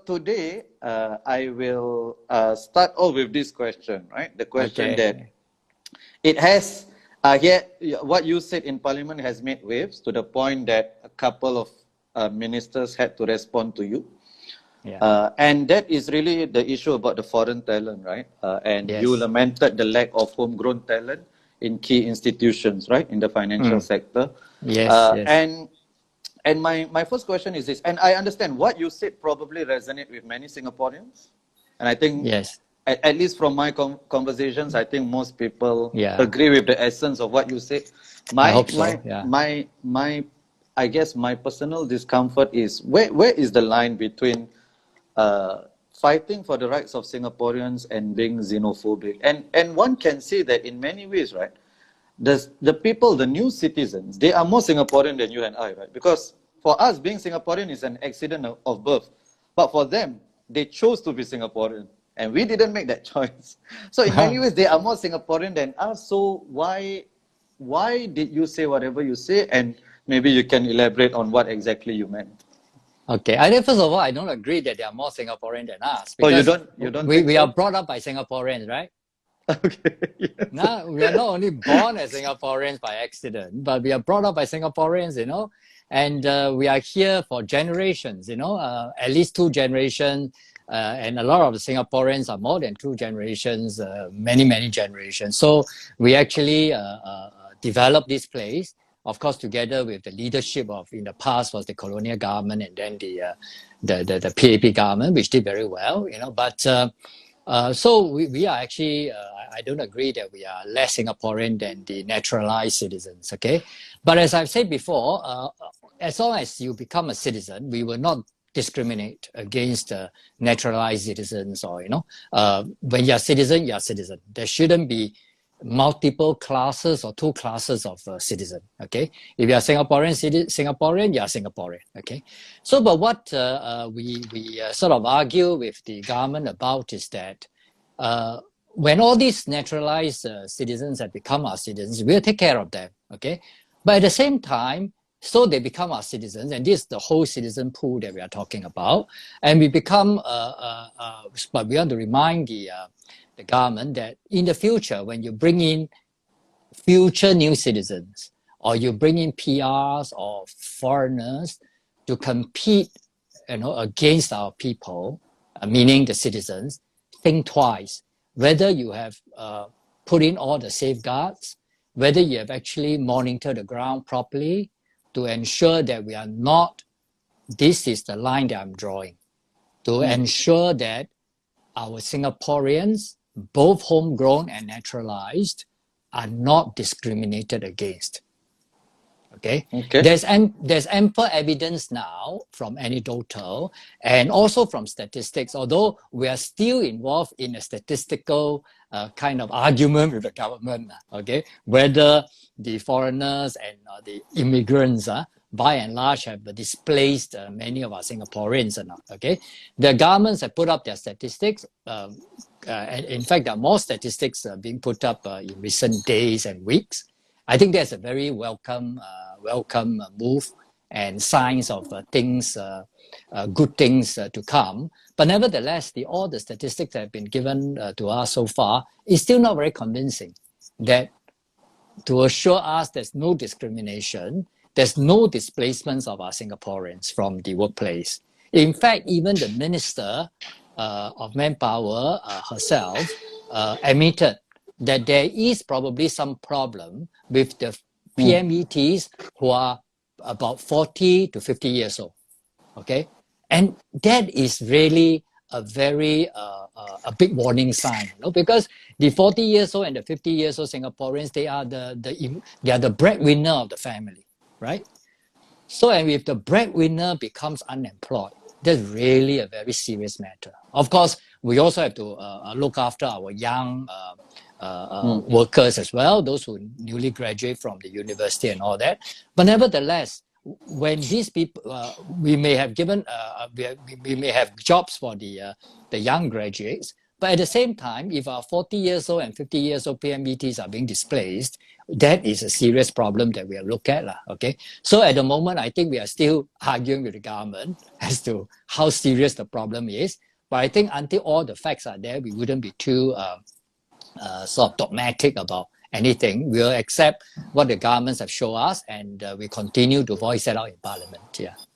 today I will start off with this question, right? The question that it has here, what you said in Parliament has made waves to the point that a couple of ministers had to respond to you. And that is really the issue about the foreign talent, right? And you lamented the lack of homegrown talent in key institutions, right, in the financial sector. And my first question is this, and I understand what you said probably resonate with many Singaporeans, and I think at least from my conversations, I think most people agree with the essence of what you said. I guess my personal discomfort is where is the line between fighting for the rights of Singaporeans and being xenophobic? And one can say that in many ways, right? The people, the new citizens, they are more Singaporean than you and I, right? Because for us, being Singaporean is an accident of birth. But for them, they chose to be Singaporean. And we didn't make that choice. So in many ways, they are more Singaporean than us. So why did you say whatever you say? And maybe you can elaborate on what exactly you meant. Okay, I think first of all, I don't agree that they are more Singaporean than us. Because you don't we are brought up by Singaporeans, right? Okay. Yes. Now, we are not only born as Singaporeans by accident, but we are brought up by Singaporeans, you know, and we are here for generations, you know, at least 2 generations, and a lot of the Singaporeans are more than 2 generations, many generations. So we actually developed this place, of course, together with the leadership of, in the past was the colonial government and then the PAP government, which did very well, you know, but so we are actually, I don't agree that we are less Singaporean than the naturalized citizens, okay? But as I've said before, as long as you become a citizen, we will not discriminate against naturalized citizens or, you know, when you're a citizen, you're a citizen. There shouldn't be multiple classes or 2 classes of citizen, okay? If you're Singaporean, you're Singaporean, okay? So, but what we sort of argue with the government about is that when all these naturalized citizens have become our citizens, we'll take care of them, okay? But at the same time, so they become our citizens, and this is the whole citizen pool that we are talking about, and we become, but we want to remind the government that in the future, when you bring in future new citizens, or you bring in PRs or foreigners to compete, you know, against our people, meaning the citizens, think twice whether you have put in all the safeguards, whether you have actually monitored the ground properly to ensure that we are not, this is the line that I'm drawing, to ensure that our Singaporeans, both homegrown and naturalized, are not discriminated against. Okay? There's ample evidence now from anecdotal and also from statistics, although we are still involved in a statistical kind of argument with the government, okay? Whether the foreigners and the immigrants, by and large, have displaced many of our Singaporeans or not, okay? The governments have put up their statistics. And in fact, there are more statistics being put up in recent days and weeks. I think that's a very welcome move and signs of things, good things to come. But nevertheless, all the statistics that have been given to us so far is still not very convincing that to assure us there's no discrimination, there's no displacements of our Singaporeans from the workplace. In fact, even the Minister of Manpower herself admitted that there is probably some problem with the PMETs who are about 40 to 50 years old, okay? And that is really a very a big warning sign, you know, because the 40 years old and the 50 years old Singaporeans, they are the breadwinner of the family, right? So, and if the breadwinner becomes unemployed, that's really a very serious matter. Of course, we also have to look after our young workers as well, those who newly graduate from the university and all that. But nevertheless, when these people, we may have given, we may have jobs for the young graduates, but at the same time, if our 40 years old and 50 years old PMETs are being displaced, that is a serious problem that we have looked at. Okay. So at the moment, I think we are still arguing with the government as to how serious the problem is. But I think until all the facts are there, we wouldn't be too sort of dogmatic about anything. We'll accept what the governments have shown us, and we continue to voice that out in Parliament. Yeah.